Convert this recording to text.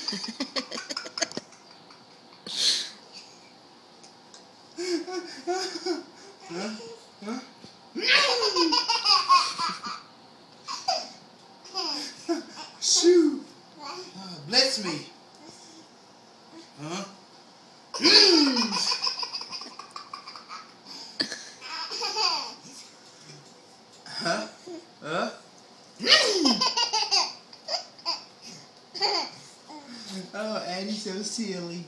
Huh? Huh? Shoo! Bless me. Huh? Huh? Huh? Oh, Annie's so silly.